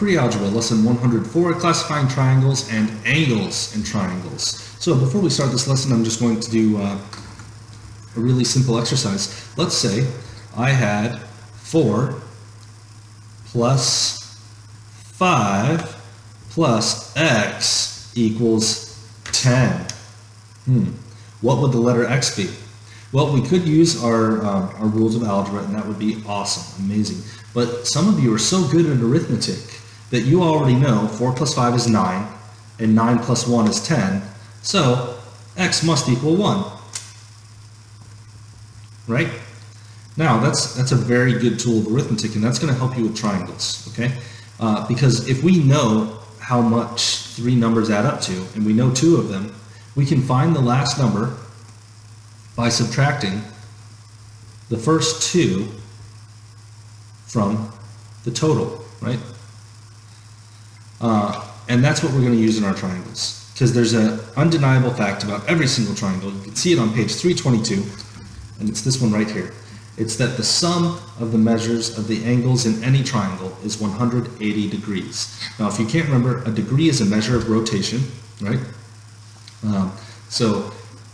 Pre-algebra, lesson 104, classifying triangles and angles in triangles. So before we start this lesson, I'm just going to do a really simple exercise. Let's say I had 4 plus 5 plus x equals 10. What would the letter x be? Well, we could use our rules of algebra, and that would be awesome, amazing. But some of you are so good at arithmetic that you already know 4 plus 5 is 9, and 9 plus 1 is 10, so x must equal 1. Right? Now, that's a very good tool of arithmetic, and that's going to help you with triangles, okay? Because if we know how much 3 numbers add up to, and we know 2 of them, we can find the last number by subtracting the first 2 from the total, right? And that's what we're going to use in our triangles, because there's an undeniable fact about every single triangle. You can see it on page 322, and it's this one right here. It's that the sum of the measures of the angles in any triangle is 180 degrees. Now, if you can't remember, a degree is a measure of rotation, right?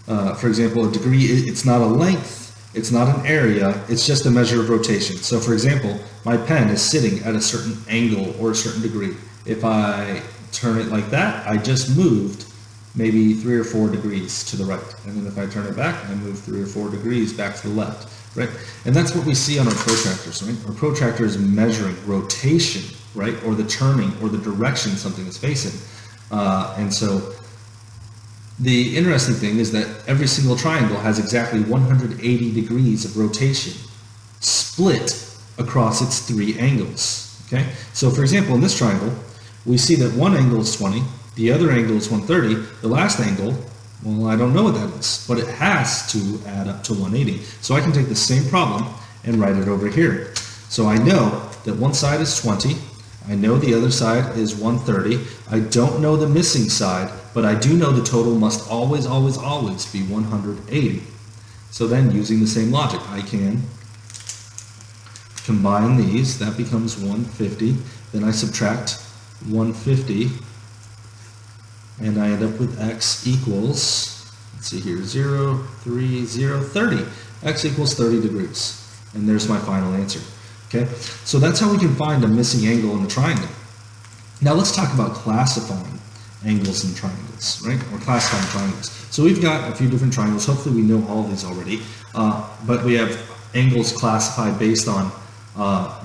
For example, a degree, it's not a length, it's not an area, it's just a measure of rotation. So for example, my pen is sitting at a certain angle or a certain degree. If I turn it like that, I just moved maybe 3 or 4 degrees to the right. And then if I turn it back, I move 3 or 4 degrees back to the left, right? And that's what we see on our protractors, right? Our protractor is measuring rotation, right? Or the turning or the direction something is facing. And so the interesting thing is that every single triangle has exactly 180 degrees of rotation split across its 3 angles, okay? So for example, in this triangle, we see that one angle is 20, the other angle is 130, the last angle, well, I don't know what that is, but it has to add up to 180. So I can take the same problem and write it over here. So I know that one side is 20, I know the other side is 130. I don't know the missing side, but I do know the total must always, always, always be 180. So then, using the same logic, I can combine these. That becomes 150. Then I subtract 150, and I end up with x equals, let's see here, 0, 3, 0, 30. X equals 30 degrees. And there's my final answer. Okay, so that's how we can find a missing angle in a triangle. Now let's talk about classifying angles in triangles, right? Or classifying triangles. So we've got a few different triangles. Hopefully we know all of these already. But we have angles classified based on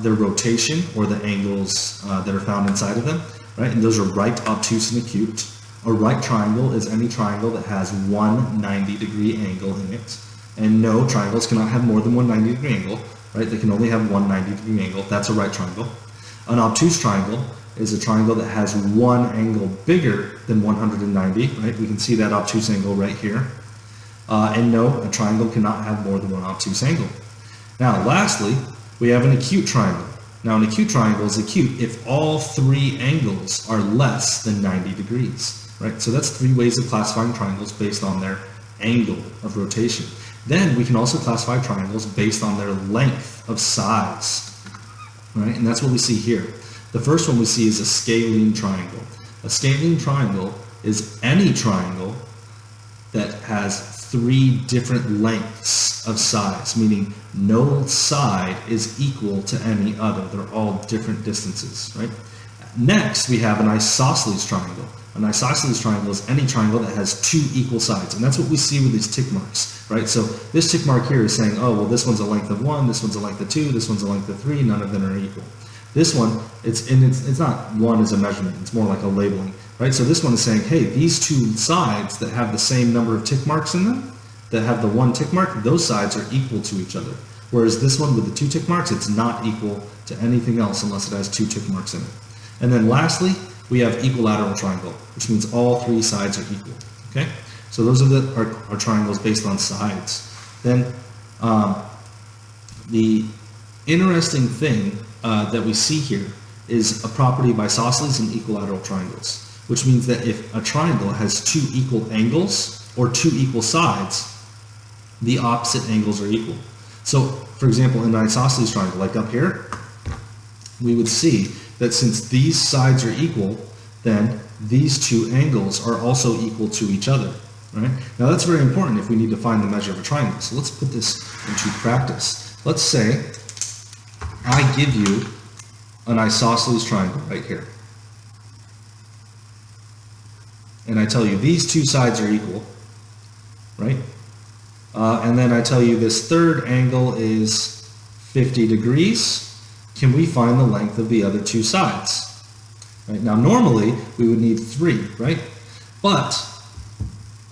their rotation or the angles that are found inside of them, right? And those are right, obtuse, and acute. A right triangle is any triangle that has one 90-degree angle in it. And no, triangles cannot have more than one 90-degree angle. Right? They can only have one 90-degree angle. That's a right triangle. An obtuse triangle is a triangle that has one angle bigger than 190. Right? We can see that obtuse angle right here. And no, a triangle cannot have more than one obtuse angle. Now, lastly, we have an acute triangle. Now, an acute triangle is acute if all 3 angles are less than 90 degrees. Right? So that's 3 ways of classifying triangles based on their angle of rotation. Then we can also classify triangles based on their length of sides, right? And that's what we see here. The first one we see is a scalene triangle. A scalene triangle is any triangle that has 3 different lengths of sides, meaning no side is equal to any other. They're all different distances, right? Next, we have an isosceles triangle. An isosceles triangle is any triangle that has 2 equal sides, and that's what we see with these tick marks, right? So this tick mark here is saying, oh, well, this one's a length of 1, this one's a length of 2, this one's a length of 3, none of them are equal. This one, it's not 1 as a measurement, it's more like a labeling, right? So this one is saying, hey, these 2 sides that have the same number of tick marks in them, that have the 1 tick mark, those sides are equal to each other. Whereas this one with the 2 tick marks, it's not equal to anything else unless it has 2 tick marks in it. And then lastly, we have equilateral triangle, which means all 3 sides are equal, okay? So those are our triangles based on sides. Then the interesting thing that we see here is a property of isosceles and equilateral triangles, which means that if a triangle has 2 equal angles or 2 equal sides, the opposite angles are equal. So, for example, in an isosceles triangle, like up here, we would see that since these sides are equal, then these two angles are also equal to each other, right? Now that's very important if we need to find the measure of a triangle. So let's put this into practice. Let's say I give you an isosceles triangle right here. And I tell you these two sides are equal, right? And then I tell you this third angle is 50 degrees. Can we find the length of the other two sides? Right? Now normally we would need 3, right? But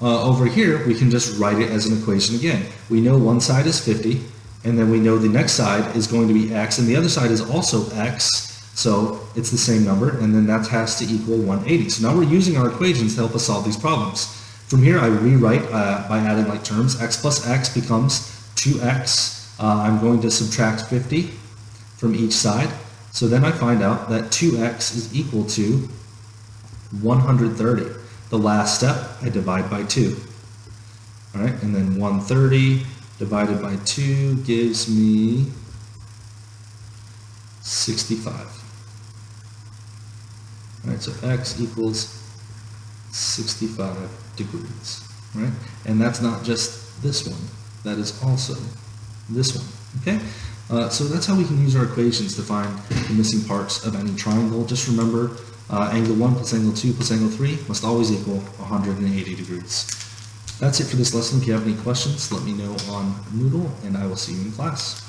over here we can just write it as an equation again. We know one side is 50, and then we know the next side is going to be x, and the other side is also x, so it's the same number, and then that has to equal 180. So now we're using our equations to help us solve these problems. From here I rewrite by adding like terms. X plus x becomes 2x. I'm going to subtract 50 from each side. So then I find out that 2x is equal to 130. The last step, I divide by 2. All right, and then 130 divided by 2 gives me 65. All right, so x equals 65 degrees, right? And that's not just this one, that is also this one, okay? So that's how we can use our equations to find the missing parts of any triangle. Just remember, angle 1 plus angle 2 plus angle 3 must always equal 180 degrees. That's it for this lesson. If you have any questions, let me know on Moodle, and I will see you in class.